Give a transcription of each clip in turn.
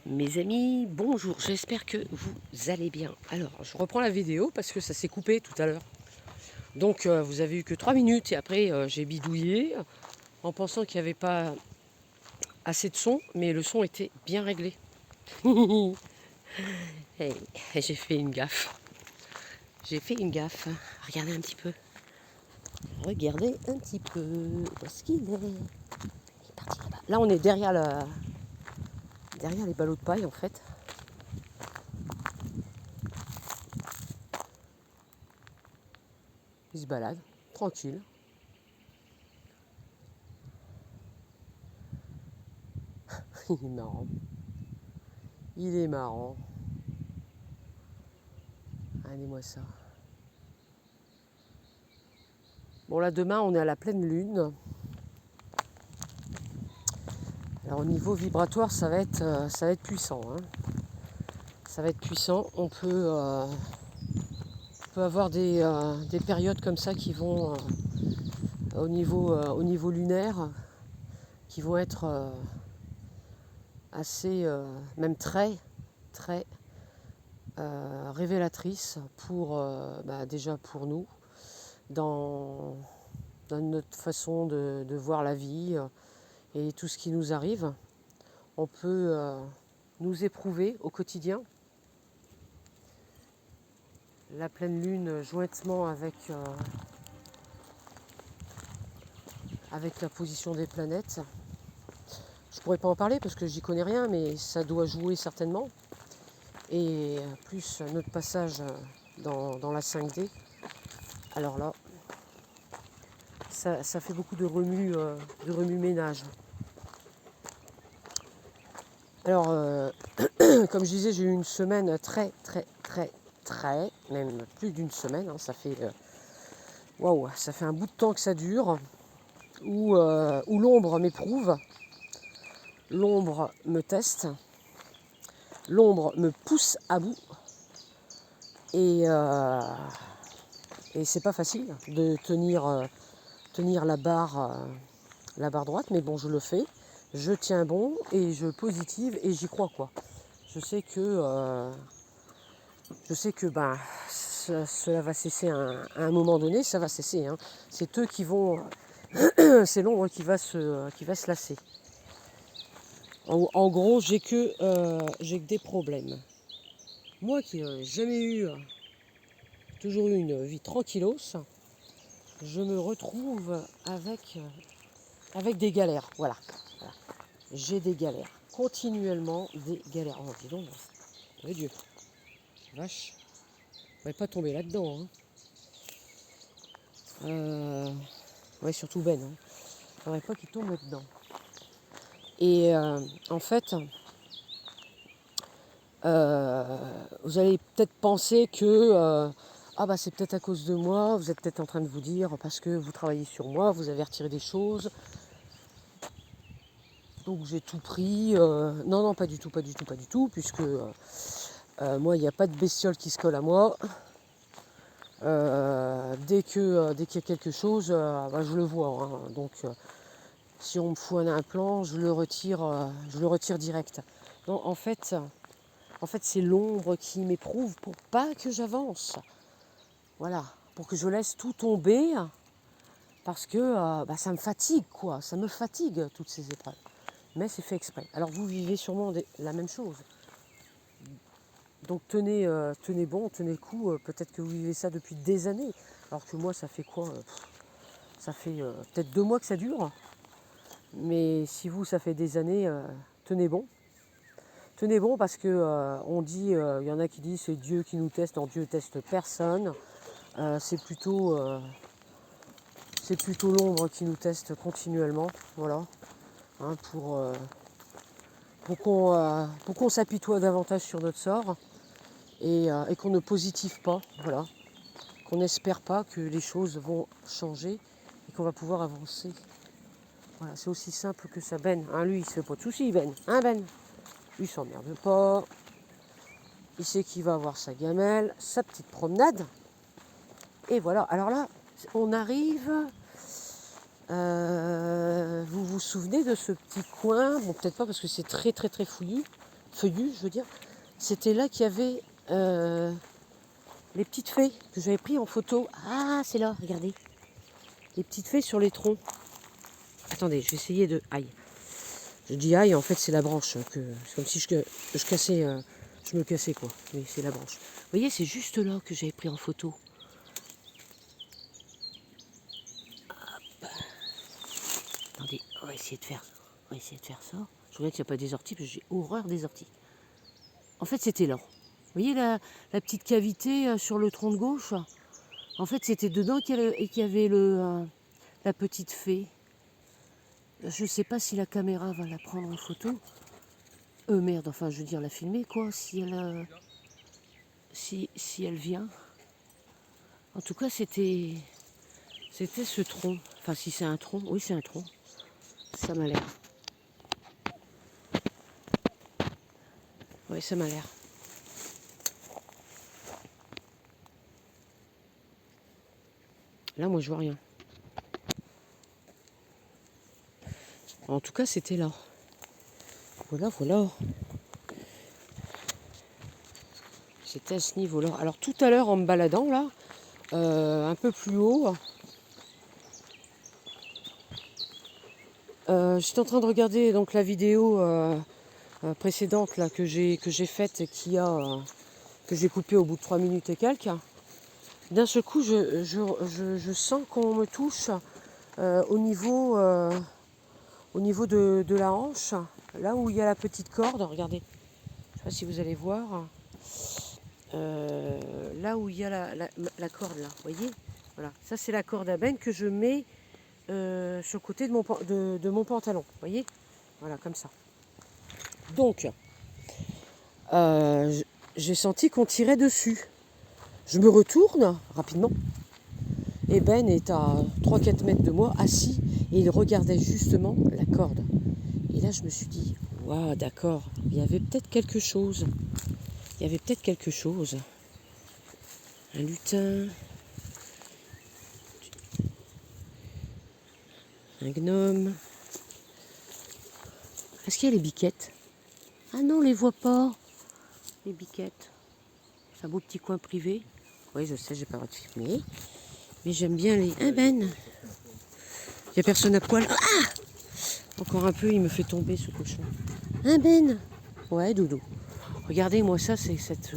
Mes amis, bonjour, j'espère que vous allez bien. Alors, je reprends la vidéo parce que ça s'est coupé tout à l'heure. Donc, vous avez eu que 3 minutes et après, j'ai bidouillé en pensant qu'il n'y avait pas assez de son, mais le son était bien réglé. Et j'ai fait une gaffe. J'ai fait une gaffe. Regardez un petit peu. Regardez un petit peu. Où est-ce qu'il est? Il est parti là-bas. Là, on est derrière les ballots de paille en fait. Il se balade, tranquille. Il est marrant. Il est marrant. Regardez-moi ça. Bon là demain on est à la pleine lune. Alors au niveau vibratoire ça va être puissant. Hein. Ça va être puissant. On peut avoir des périodes comme ça qui vont au niveau lunaire qui vont être assez même très révélatrices pour déjà pour nous dans, dans notre façon de voir la vie et tout ce qui nous arrive. On peut nous éprouver au quotidien. La pleine lune jointement avec la position des planètes. Je pourrais pas en parler parce que j'y connais rien, mais ça doit jouer certainement. Et plus notre passage dans la 5D. Alors là, ça fait beaucoup de remue-ménage. Alors, comme je disais, j'ai eu une semaine très, même plus d'une semaine. Hein, waouh, ça fait un bout de temps que ça dure, où l'ombre m'éprouve, l'ombre me teste, l'ombre me pousse à bout, et, euh, et c'est pas facile de tenir la barre droite, mais bon, je le fais. Je tiens bon et je positive et j'y crois quoi. Je sais que ben, cela va cesser à un moment donné, ça va cesser. Hein. C'est eux qui vont, c'est l'ombre qui va se lasser. En gros, j'ai que des problèmes. Moi qui n'ai jamais toujours eu une vie tranquillos, je me retrouve avec des galères. Voilà. J'ai des galères. Continuellement des galères. Oh, dis donc, oh Dieu, vache. On va pas tomber là-dedans. Hein. Ouais, surtout Ben. Hein. Il faudrait pas qu'il tombe là-dedans. Et en fait, vous allez peut-être penser que c'est peut-être à cause de moi, vous êtes peut-être en train de vous dire parce que vous travaillez sur moi, vous avez retiré des choses, donc j'ai tout pris. Non, non, pas du tout, puisque moi, il n'y a pas de bestiole qui se colle à moi. Dès qu'il y a quelque chose, je le vois. Hein. Donc, si on me fout un implant, je le retire direct. Non, en fait, c'est l'ombre qui m'éprouve pour pas que j'avance. Voilà, pour que je laisse tout tomber, parce que ça me fatigue, quoi. Ça me fatigue, toutes ces épreuves. Mais c'est fait exprès. Alors vous vivez sûrement la même chose. Donc tenez bon, tenez le coup. Peut-être que vous vivez ça depuis des années. Alors que moi, ça fait quoi Ça fait peut-être 2 mois que ça dure. Mais si vous, ça fait des années, tenez bon. Tenez bon parce que on dit, il y en a qui disent c'est Dieu qui nous teste. Non, Dieu teste personne. C'est plutôt l'ombre qui nous teste continuellement. Voilà. Hein, pour qu'on s'apitoie davantage sur notre sort et qu'on ne positive pas. Voilà. Qu'on n'espère pas que les choses vont changer et qu'on va pouvoir avancer. Voilà, c'est aussi simple que ça. Ben, hein, lui, il se fait pas de soucis, Ben. Hein, Ben? Lui, il s'emmerde pas. Il sait qu'il va avoir sa gamelle, sa petite promenade. Et voilà. Alors là, on arrive. Vous vous souvenez de ce petit coin? Bon, peut-être pas parce que c'est très fouillu. feuillus, je veux dire, c'était là qu'il y avait les petites fées que j'avais pris en photo. Ah, c'est là, regardez. Les petites fées sur les troncs. Attendez, je vais essayer de... Aïe. Je dis aïe, en fait c'est la branche. C'est comme si je cassais... je me cassais quoi. Mais c'est la branche. Vous voyez, c'est juste là que j'avais pris en photo. Hop. Attendez, on va essayer de faire ça. Je regarde qu'il n'y a pas des orties, parce que j'ai horreur des orties. En fait, c'était là. Vous voyez la petite cavité sur le tronc de gauche? En fait, c'était dedans qu'il y avait la petite fée. Je ne sais pas si la caméra va la prendre en photo. Merde, enfin, je veux dire la filmer, quoi, si elle vient. En tout cas, c'était ce tronc. Enfin, si c'est un tronc, oui, c'est un tronc. Ça m'a l'air. Oui, ça m'a l'air. Là, moi, je vois rien. En tout cas, c'était là. Voilà. C'était à ce niveau-là. Alors, tout à l'heure, en me baladant, là, un peu plus haut, j'étais en train de regarder donc la vidéo précédente là, que j'ai faite et que j'ai coupée au bout de 3 minutes et quelques. D'un seul coup, je sens qu'on me touche au niveau de la hanche, là où il y a la petite corde. Regardez, je ne sais pas si vous allez voir. Là où il y a la corde, là, vous voyez, voilà, ça c'est la corde à benne que je mets sur le côté de mon pantalon, vous voyez, voilà, comme ça. Donc, j'ai senti qu'on tirait dessus. Je me retourne rapidement, et Ben est à 3-4 mètres de moi, assis, et il regardait justement la corde. Et là, je me suis dit, waouh, d'accord, il y avait peut-être quelque chose. Un lutin, un gnome. Est-ce qu'il y a les biquettes? Ah non, on les voit pas, les biquettes. C'est un beau petit coin privé. Oui, je sais, j'ai pas le droit de filmer. Mais j'aime bien les... Ah Ben, il n'y a personne à poil. Ah, encore un peu, il me fait tomber ce cochon. Un Ben. Ouais, Doudou. Regardez, moi ça, c'est cette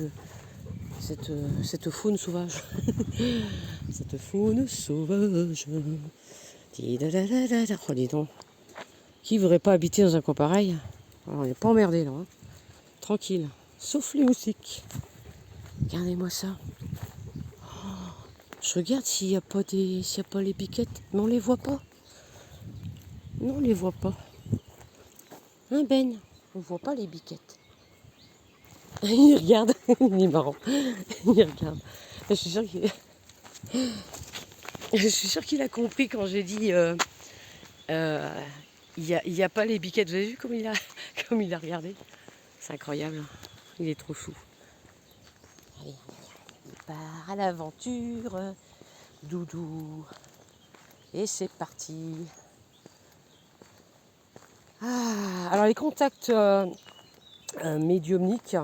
faune sauvage. Cette faune sauvage. Oh, dis donc. Qui voudrait pas habiter dans un coin pareil? Alors, on n'est pas emmerdé là. Hein. Tranquille. Sauf les moustiques. Regardez-moi ça. Je regarde s'il n'y a pas les piquettes. Mais on les voit pas. Non, on les voit pas. Hein Ben? On voit pas les biquettes. Il regarde. Il est marrant. Il regarde. Je suis sûre qu'il a compris quand j'ai dit il y a pas les biquettes. Vous avez vu comme il a regardé? C'est incroyable. Il est trop chou. Allez, on part à l'aventure. Doudou. Et c'est parti. Ah, alors les contacts médiumniques,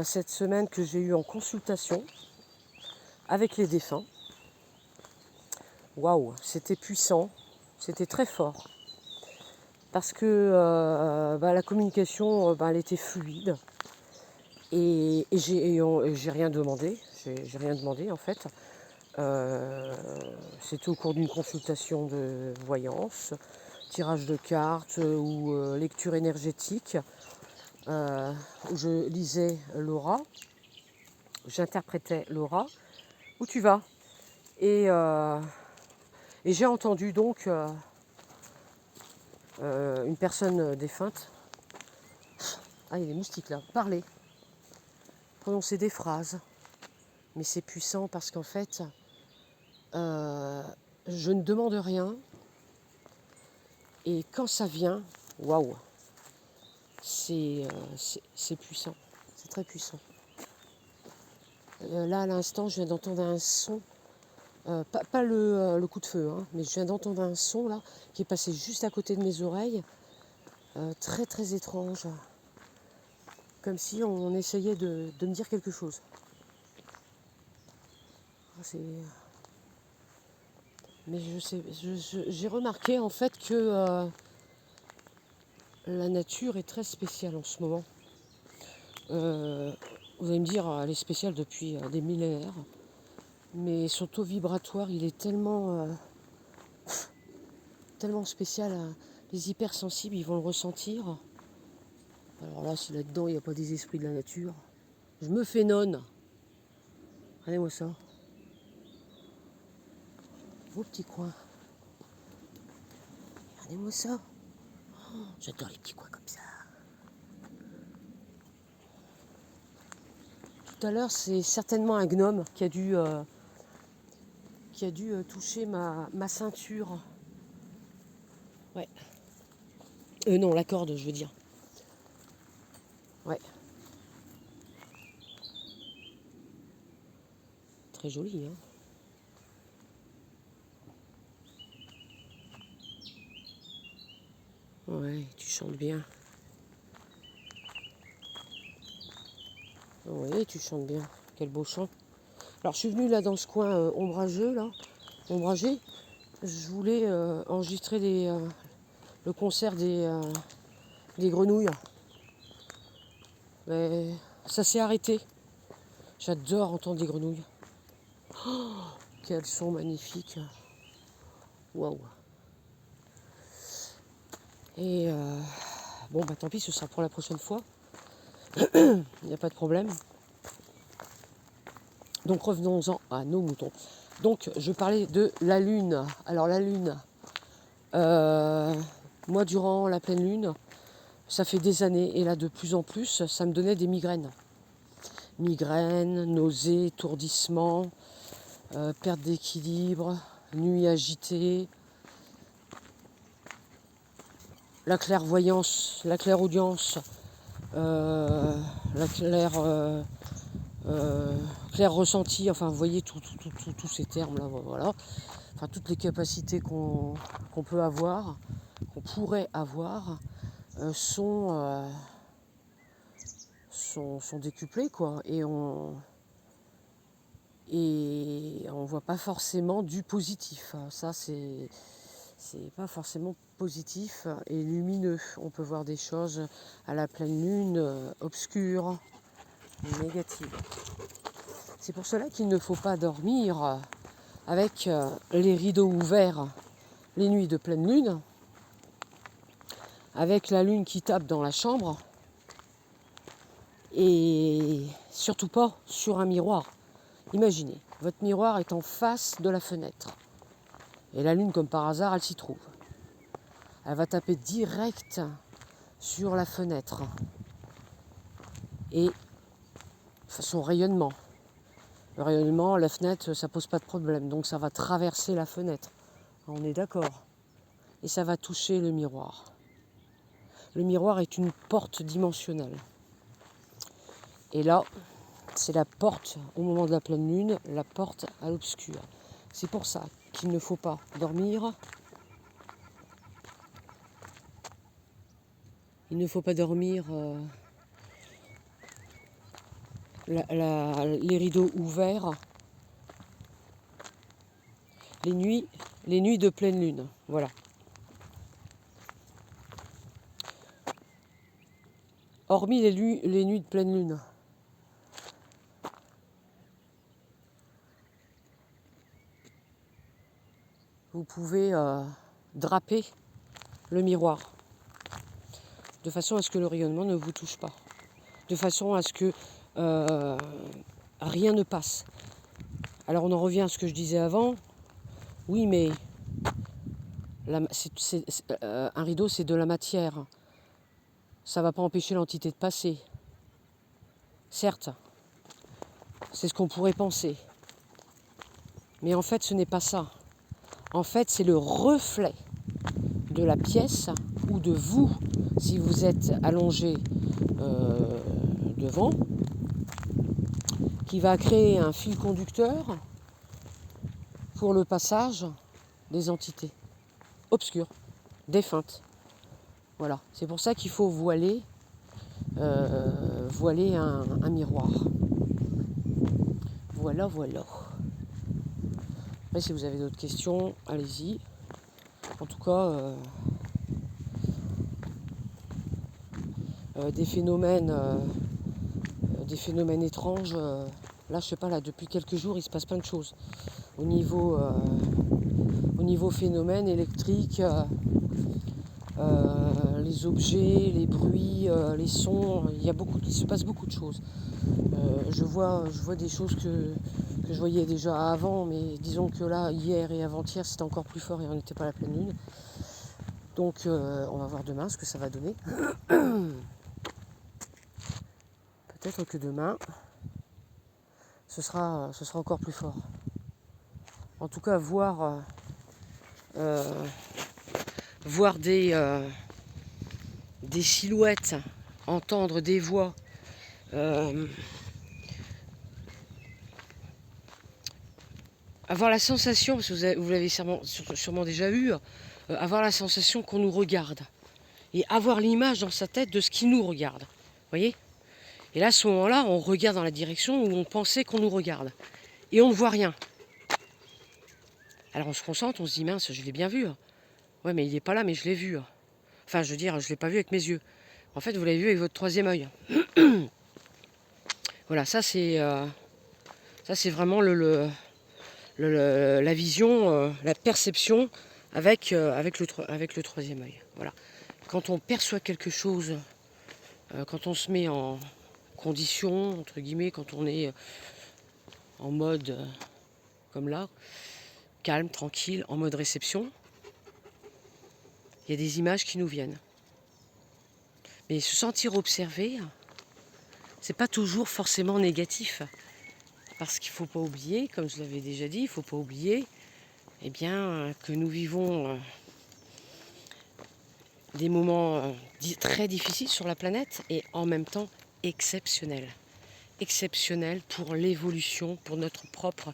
cette semaine que j'ai eu en consultation avec les défunts. Waouh, c'était puissant, c'était très fort. Parce que la communication, elle était fluide. Et j'ai rien demandé. J'ai rien demandé en fait. C'était au cours d'une consultation de voyance, tirage de cartes ou lecture énergétique. Où je lisais l'aura, j'interprétais l'aura. Où tu vas? Et j'ai entendu donc une personne défunte, il y a des moustiques là, parler, prononcer des phrases. Mais c'est puissant parce qu'en fait, je ne demande rien. Et quand ça vient, waouh, c'est puissant, c'est très puissant. Là, à l'instant, je viens d'entendre un son, pas le coup de feu, hein, mais je viens d'entendre un son là qui est passé juste à côté de mes oreilles, très très étrange. comme si on essayait de me dire quelque chose. Mais j'ai remarqué en fait que la nature est très spéciale en ce moment. Vous allez me dire, elle est spéciale depuis des millénaires, mais son taux vibratoire, il est tellement spécial. Les hypersensibles, ils vont le ressentir. Alors là, si là-dedans, il n'y a pas des esprits de la nature, je me fais nonne. Regardez-moi ça. Vos petits coins. Regardez-moi ça. Oh, j'adore les petits coins comme ça. Tout à l'heure, c'est certainement un gnome qui a dû toucher ma ceinture. Ouais. Non, la corde, je veux dire. Ouais. Très joli, hein. Ouais, tu chantes bien. Oui, tu chantes bien. Quel beau chant. Alors, je suis venue là dans ce coin ombrageux, là. Ombragé. Je voulais enregistrer le concert des grenouilles. Mais ça s'est arrêté. J'adore entendre des grenouilles. Oh, quel son magnifique. Waouh. Et bon, bah tant pis, ce sera pour la prochaine fois. Il n'y a pas de problème. Donc revenons-en à nos moutons. Donc je parlais de la lune. Alors la lune, moi durant la pleine lune, ça fait des années, et là de plus en plus, ça me donnait des migraines. Migraines, nausées, étourdissements, perte d'équilibre, nuit agitée, la clairvoyance, la clairaudience, la clair ressenti, enfin vous voyez tous ces termes là, voilà. Enfin toutes les capacités qu'on peut avoir, qu'on pourrait avoir, sont décuplées quoi. Et on voit pas forcément du positif. Ça c'est pas forcément positif et lumineux. On peut voir des choses à la pleine lune obscures, négatives. C'est pour cela qu'il ne faut pas dormir avec les rideaux ouverts les nuits de pleine lune, avec la lune qui tape dans la chambre, et surtout pas sur un miroir. Imaginez, votre miroir est en face de la fenêtre, et la lune, comme par hasard, elle s'y trouve. Elle va taper direct sur la fenêtre, et son rayonnement. Le rayonnement, la fenêtre, ça pose pas de problème, donc ça va traverser la fenêtre. On est d'accord. Et ça va toucher le miroir. Le miroir est une porte dimensionnelle. Et là, c'est la porte, au moment de la pleine lune, la porte à l'obscur. C'est pour ça qu'il ne faut pas dormir. Il ne faut pas dormir les rideaux ouverts les nuits de pleine lune. Voilà. Hormis les nuits de pleine lune. Vous pouvez draper le miroir de façon à ce que le rayonnement ne vous touche pas, de façon à ce que rien ne passe. Alors on en revient à ce que je disais avant. Oui, mais un rideau, c'est de la matière. Ça ne va pas empêcher l'entité de passer. Certes, c'est ce qu'on pourrait penser. Mais en fait, ce n'est pas ça. En fait, c'est le reflet de la pièce ou de vous, si vous êtes allongé devant, qui va créer un fil conducteur pour le passage des entités obscures, défuntes. Voilà, c'est pour ça qu'il faut voiler voiler un miroir. Voilà, voilà. Après, si vous avez d'autres questions, allez-y. En tout cas, des phénomènes étranges. Là, je sais pas, là, depuis quelques jours, il se passe plein de choses. Au niveau phénomène électrique, les objets, les bruits, les sons, il se passe beaucoup de choses. Je vois des choses que je voyais déjà avant, mais disons que là, hier et avant-hier, c'était encore plus fort et on n'était pas à la pleine lune. Donc on va voir demain ce que ça va donner. Peut-être que demain, ce sera encore plus fort. En tout cas, voir des silhouettes, entendre des voix, avoir la sensation, parce que vous l'avez sûrement déjà vu, avoir la sensation qu'on nous regarde. Et avoir l'image dans sa tête de ce qui nous regarde. Vous voyez ? Et là, à ce moment-là, on regarde dans la direction où on pensait qu'on nous regarde. Et on ne voit rien. Alors on se concentre, on se dit, mince, je l'ai bien vu. Ouais, mais il n'est pas là, mais je l'ai vu. Enfin, je veux dire, je ne l'ai pas vu avec mes yeux. En fait, vous l'avez vu avec votre troisième œil. Voilà, ça c'est vraiment la vision, la perception avec le troisième œil. Voilà. Quand on perçoit quelque chose, quand on se met en condition, entre guillemets, quand on est en mode comme là, calme, tranquille, en mode réception, il y a des images qui nous viennent. Mais se sentir observé, c'est pas toujours forcément négatif. Parce qu'il ne faut pas oublier, comme je l'avais déjà dit, il ne faut pas oublier que nous vivons des moments très difficiles sur la planète et en même temps exceptionnels. Exceptionnels pour l'évolution, pour notre propre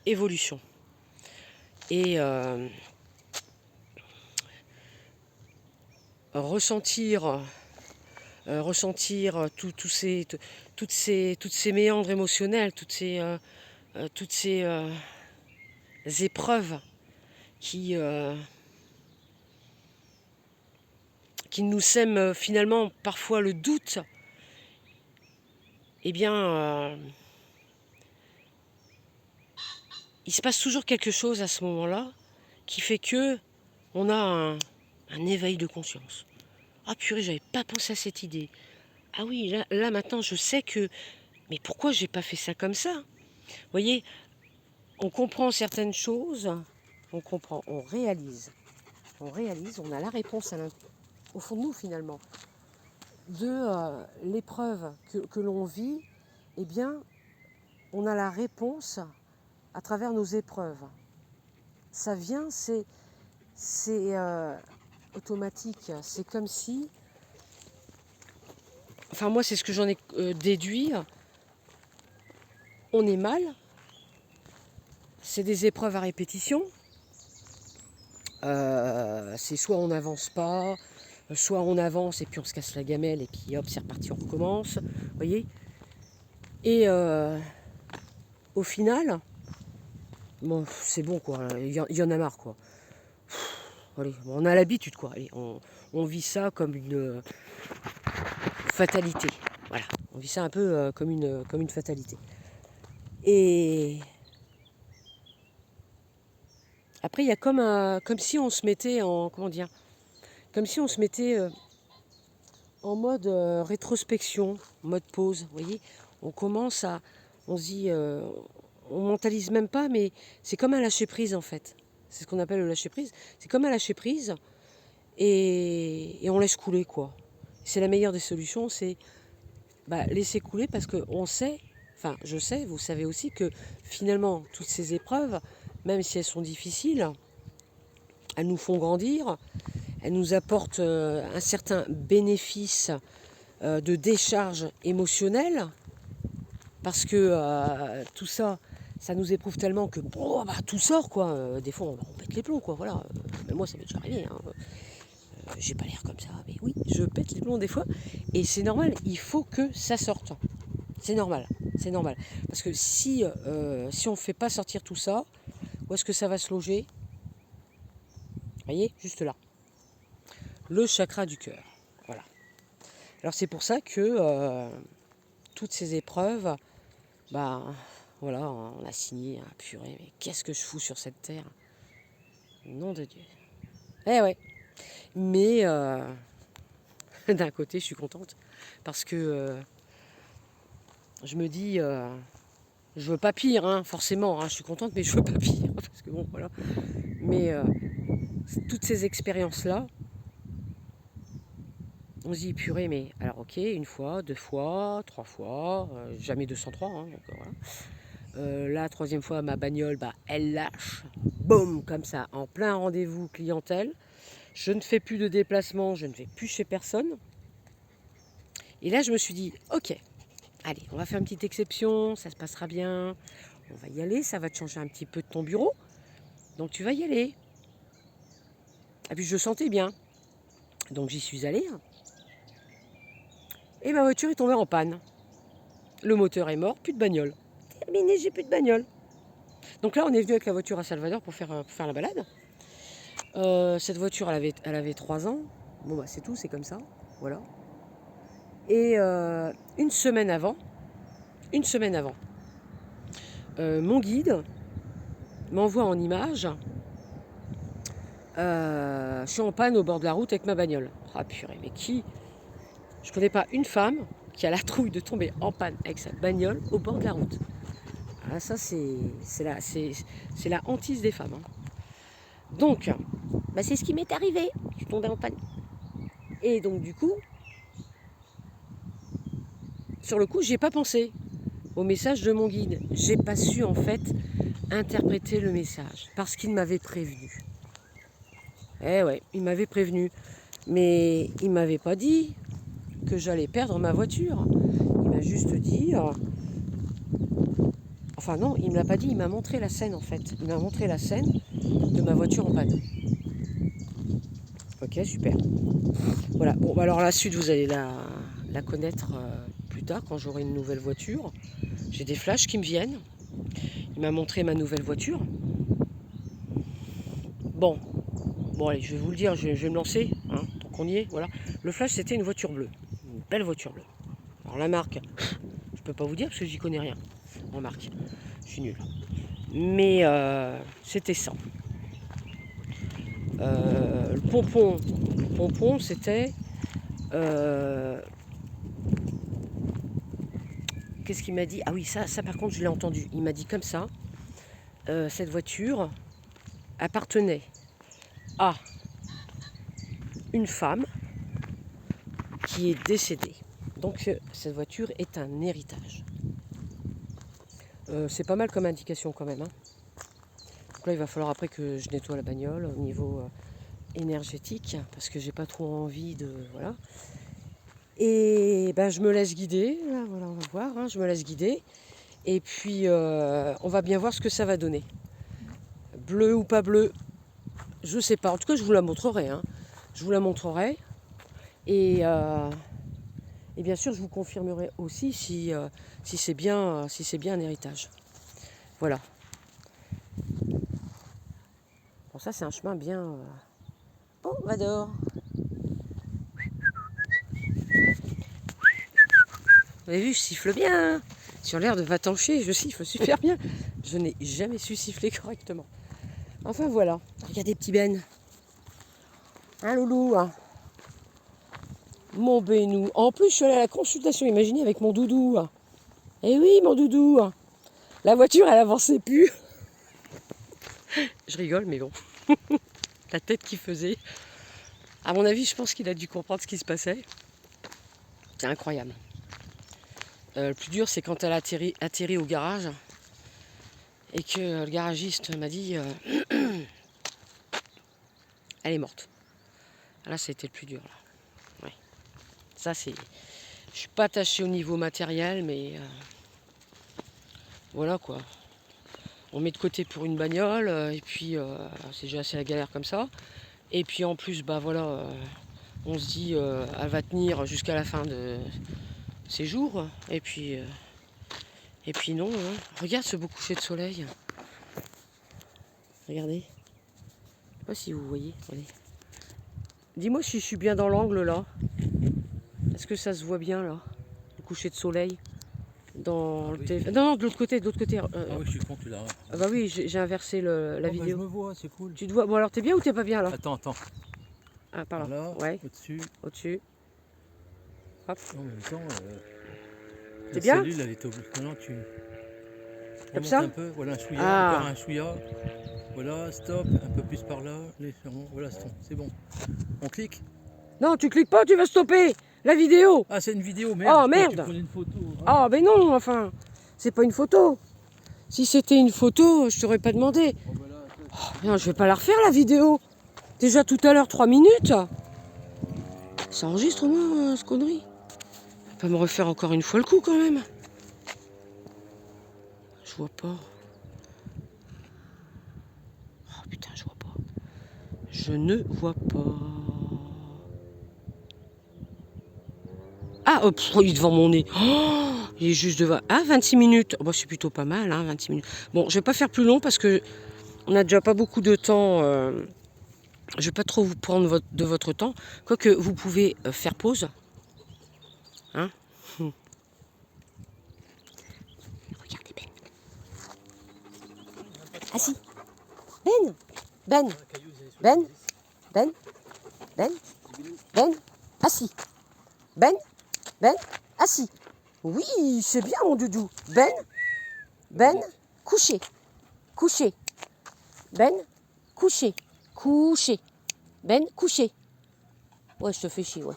évolution. Et ressentir toutes ces méandres émotionnels, toutes ces épreuves qui nous sèment finalement parfois le doute, il se passe toujours quelque chose à ce moment-là qui fait que on a un éveil de conscience. Ah purée, j'avais pas pensé à cette idée. Ah oui, là maintenant je sais que... Mais pourquoi j'ai pas fait ça comme ça ? Vous voyez, on comprend certaines choses, on réalise, on a la réponse au fond de nous finalement. De l'épreuve que l'on vit, on a la réponse à travers nos épreuves. Ça vient, c'est automatique, c'est comme si... Enfin moi c'est ce que j'en ai déduit, on est mal, c'est des épreuves à répétition, c'est soit on n'avance pas, soit on avance et puis on se casse la gamelle et puis hop c'est reparti, on recommence, vous voyez. Et au final, bon, c'est bon quoi, il y en a marre quoi. Allez, on a l'habitude quoi, allez, on vit ça comme une fatalité. Voilà, on vit ça un peu comme une fatalité. Et après il y a comme si on se mettait en en mode rétrospection, mode pause, vous voyez. On se dit, on mentalise même pas, mais c'est comme un lâcher prise en fait. C'est ce qu'on appelle le lâcher prise. C'est comme un lâcher prise et on laisse couler quoi. C'est la meilleure des solutions, c'est laisser couler parce qu'on sait, enfin je sais, vous savez aussi que finalement toutes ces épreuves, même si elles sont difficiles, elles nous font grandir, elles nous apportent un certain bénéfice de décharge émotionnelle, parce que tout ça, ça nous éprouve tellement que tout sort quoi. Des fois on pète les plombs quoi, voilà. Mais moi ça m'est déjà arrivé. Hein. j'ai pas l'air comme ça, mais oui, je pète les plombs des fois. Et c'est normal, il faut que ça sorte. C'est normal, c'est normal. Parce que si on ne fait pas sortir tout ça, où est-ce que ça va se loger? Vous voyez, juste là. Le chakra du cœur. Voilà. Alors c'est pour ça que toutes ces épreuves, bah voilà, on a signé, hein, purée, mais qu'est-ce que je fous sur cette terre? Nom de Dieu. Eh ouais. Mais d'un côté, je suis contente parce que je me dis, je veux pas pire, hein, forcément. Hein, je suis contente, mais je veux pas pire parce que bon, voilà. Mais toutes ces expériences-là, on se dit purée, mais alors ok, une fois, deux fois, trois fois, jamais 203, hein, donc, voilà. La troisième fois, ma bagnole, bah, elle lâche, boum, comme ça, en plein rendez-vous clientèle. Je ne fais plus de déplacement, je ne vais plus chez personne. Et là, je me suis dit, ok, allez, on va faire une petite exception, ça se passera bien, on va y aller, ça va te changer un petit peu de ton bureau, donc tu vas y aller. Et puis je sentais bien, donc j'y suis allée. Et ma voiture est tombée en panne. Le moteur est mort, plus de bagnole. Terminé, j'ai plus de bagnole. Donc là, on est venu avec la voiture à Salvador pour faire la balade. Cette voiture, elle avait 3 ans. Bon, bah c'est tout, c'est comme ça. Voilà. Et une semaine avant, mon guide m'envoie en image. Je suis en panne au bord de la route avec ma bagnole. Ah purée, mais qui? Je connais pas une femme qui a la trouille de tomber en panne avec sa bagnole au bord de la route. Ah, ça, c'est la hantise des femmes. Hein. Donc, bah, c'est ce qui m'est arrivé. Je suis tombée en panne. Et donc, du coup, sur le coup, j'ai pas pensé au message de mon guide. J'ai pas su, en fait, interpréter le message parce qu'il m'avait prévenu. Eh ouais, il m'avait prévenu. Mais il m'avait pas dit que j'allais perdre ma voiture. Il m'a juste dit... Enfin non, il ne me l'a pas dit, il m'a montré la scène en fait. Il m'a montré la scène de ma voiture en panne. Ok, super. Voilà, bon, bah alors la suite, vous allez la connaître plus tard quand j'aurai une nouvelle voiture. J'ai des flashs qui me viennent. Il m'a montré ma nouvelle voiture. Bon, allez, je vais vous le dire, je vais me lancer, hein, tant qu'on y est. Voilà. Le flash, c'était une voiture bleue. Une belle voiture bleue. Alors la marque, je peux pas vous dire parce que j'y connais rien en marque. Je suis nul. Mais c'était ça. Le pompon, c'était... qu'est-ce qu'il m'a dit? Ah oui, ça par contre, je l'ai entendu. Il m'a dit comme ça, cette voiture appartenait à une femme qui est décédée. Donc cette voiture est un héritage. C'est pas mal comme indication quand même. Hein. Donc là, il va falloir après que je nettoie la bagnole au niveau énergétique, parce que j'ai pas trop envie de... Voilà. Et ben, je me laisse guider. Là, voilà, on va voir, hein, je me laisse guider. Et puis, on va bien voir ce que ça va donner. Bleu ou pas bleu, je sais pas. En tout cas, je vous la montrerai. Hein. Je vous la montrerai. Et bien sûr, je vous confirmerai aussi si c'est bien un héritage. Voilà. Bon, ça, c'est un chemin bien... Oh, Vador. Vous avez vu, je siffle bien. Hein. Sur l'air de va-t'encher, je siffle super bien. Je n'ai jamais su siffler correctement. Enfin voilà, regardez petit Ben. Hein loulou hein. Mon Benou. En plus, je suis allée à la consultation, imaginez, avec mon doudou. Hein. Eh oui, mon doudou. Hein. La voiture, elle avançait plus. Je rigole, mais bon. La tête qu'il faisait. À mon avis, je pense qu'il a dû comprendre ce qui se passait. C'est incroyable. Le plus dur, c'est quand elle a atterri au garage et que le garagiste m'a dit elle est morte. Là, ça a été le plus dur. Là. Ouais. Ça, c'est... Je suis pas attaché au niveau matériel, mais voilà quoi. On met de côté pour une bagnole, et puis c'est déjà assez la galère comme ça. Et puis en plus, bah voilà, On se dit, elle va tenir jusqu'à la fin de ses jours. Et puis non. Hein. Regarde ce beau coucher de soleil. Regardez. Je sais pas si vous voyez. Regardez. Dis-moi si je suis bien dans l'angle là. Est-ce que ça se voit bien là? Le coucher de soleil dans le Non, de l'autre côté, de l'autre côté. Ah oui, je suis con, tu l'as. Ah bah oui, j'ai inversé la vidéo. Bah, je me vois, c'est cool. Tu te vois. Bon alors t'es bien ou t'es pas bien là? Attends. Ah par là. Voilà, Ouais. au-dessus. Au-dessus. Hop. En même temps, T'es la bien? cellule, elle est obligée. Non, tu Comme remontes ça? un peu. Voilà, un chouïa, Ah. encore un chouïa. Voilà, stop, un peu plus par là. Légèrement. Voilà, c'est bon. On clique. Non, tu cliques pas, tu vas stopper la vidéo. Ah, c'est une vidéo, merde. Oh merde. Tu prenais une photo. Hein. Ah ben non, enfin, c'est pas une photo. Si c'était une photo, je t'aurais pas demandé. Oh, bah là, Oh, non, je vais pas la refaire la vidéo. Déjà tout à l'heure 3 minutes. Ça enregistre au moins ce connerie. Je vais pas me refaire encore une fois le coup quand même. Je vois pas. Oh putain, je vois pas. Je ne vois pas. Ah, oh, il est devant mon nez. Oh, il est juste devant. Ah, 26 minutes. Oh, bah, c'est plutôt pas mal, hein, 26 minutes. Bon, je vais pas faire plus long parce que on n'a déjà pas beaucoup de temps. Je vais pas trop vous prendre de votre temps. Quoique, vous pouvez faire pause. Hein? Regardez Ben. Assis. Ben. Ben. Ben. Ben. Ben. Ben. Assis. Ben. Ben. Assis. Oui, c'est bien mon doudou. Ben. Ben. Couché. Couché. Ben. Couché. Couché. Ben. Couché. Ouais, je te fais chier, ouais.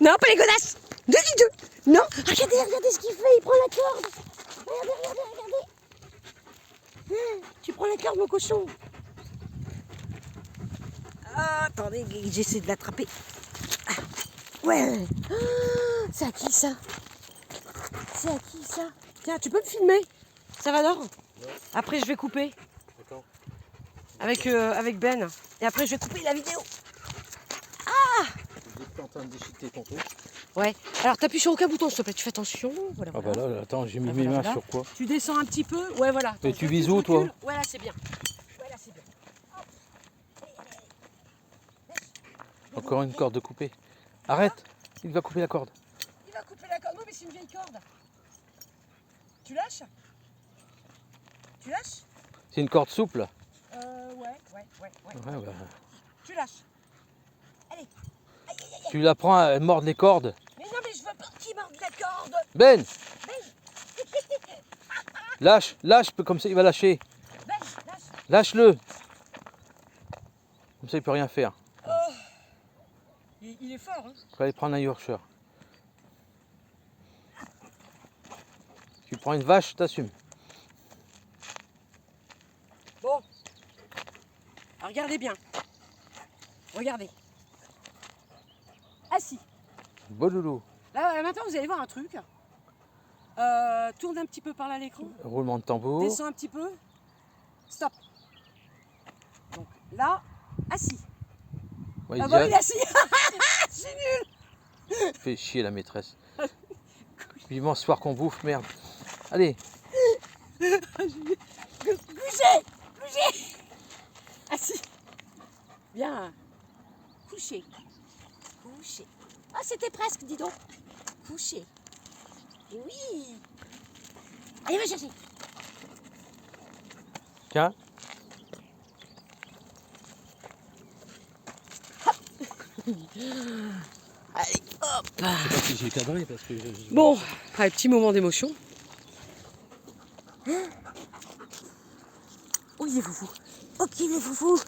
Non, pas les godasses. Non, regardez ce qu'il fait, il prend la corde. Regardez. Tu prends la corde, mon cochon. Ah, attendez, j'essaie de l'attraper. Ah, ouais. Ah, c'est à qui ça? C'est à qui ça? Tiens, tu peux me filmer? Ça va alors? Après, je vais couper. D'accord. Avec Ben. Et après, je vais couper la vidéo. J'étais en train de déchiqueter ton truc. Ouais. Alors, t'appuies sur aucun bouton, s'il te plaît. Tu fais attention. Voilà, Ah voilà. bah là, attends, j'ai mis Ah, mes voilà, mains voilà. sur quoi? Tu descends un petit peu. Ouais, voilà. Et Attends, tu recule, vises où, toi? recule. Ouais, là, c'est bien. Ouais, là, c'est bien. Encore une corde de couper. Arrête, il va couper la corde. Il va couper la corde. Non, mais c'est une vieille corde. Tu lâches? Tu lâches? C'est une corde souple. Ouais. Ouais, bah, Tu lâches. Allez. tu la prends à mordre les cordes. Mais non, mais je veux pas qu'il morde la corde. Ben, lâche, comme ça il va lâcher. Ben, lâche. Lâche-le. Comme ça il peut rien faire. Il est fort, hein. Il faut aller prendre un Yorkshire. Tu prends une vache, t'assumes. Bon. Alors, regardez bien. Regardez. Assis. Beau loulou. Là, maintenant, vous allez voir un truc. Tourne un petit peu par là l'écran. Roulement de tambour. Descends un petit peu. Stop. Donc là, assis. Ouais, Ah il bah, dit, il est assis. C'est nul. fait chier la maîtresse. Vivement ce soir qu'on bouffe, merde. Allez, Bougez. Assis. Bien. Couché. Ah, c'était presque, dis donc. Couché. Oui. Allez, va chercher. tiens. Allez, hop. Je sais pas si j'ai cadré parce que... Bon, un petit moment d'émotion. Où il est foufou? Ok, il est foufou.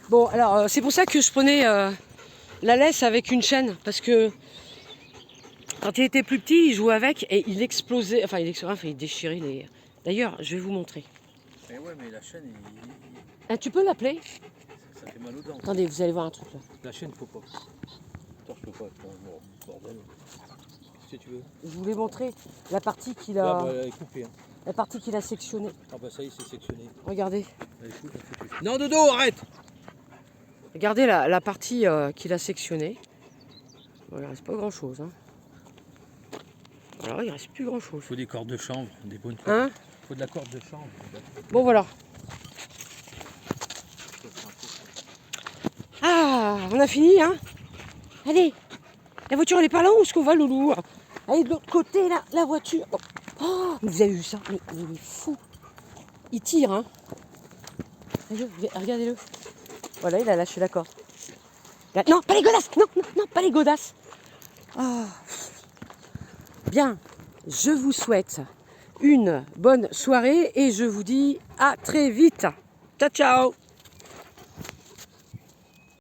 Bon, alors c'est pour ça que je prenais la laisse avec une chaîne. Parce que quand il était plus petit, il jouait avec et il explosait. Enfin, il déchirait les... D'ailleurs, je vais vous montrer. Mais ouais, mais la chaîne, Ah, tu peux l'appeler? ça fait mal aux dents. Attendez, vous allez voir un truc là. La chaîne, faut pas. Attends, je peux pas. Bon, bordel. si tu veux. Je voulais montrer la partie qu'il Là, a, bah, elle est coupée. Hein. la partie qu'il a sectionnée. Ah bah ça y est, c'est sectionné. Regardez. Elle est foutue. Non, Dodo, arrête. Regardez la partie qu'il a sectionnée. Voilà, il reste pas grand chose. Hein. Voilà, il reste plus grand chose. Il faut des cordes de chanvre, des bonnes cordes. Hein? Il faut de la corde de chanvre. Bon voilà. Ah, on a fini, hein? Allez, la voiture elle est pas là où est-ce qu'on va, Loulou? Allez, de l'autre côté, là, la voiture. Oh, vous avez vu ça? Mais il est fou. Il tire, hein? Regardez-le. Voilà, il a lâché la corde. Non, pas les godasses! Non, non, non, pas les godasses! Ah. Bien, je vous souhaite une bonne soirée et je vous dis à très vite. Ciao, ciao!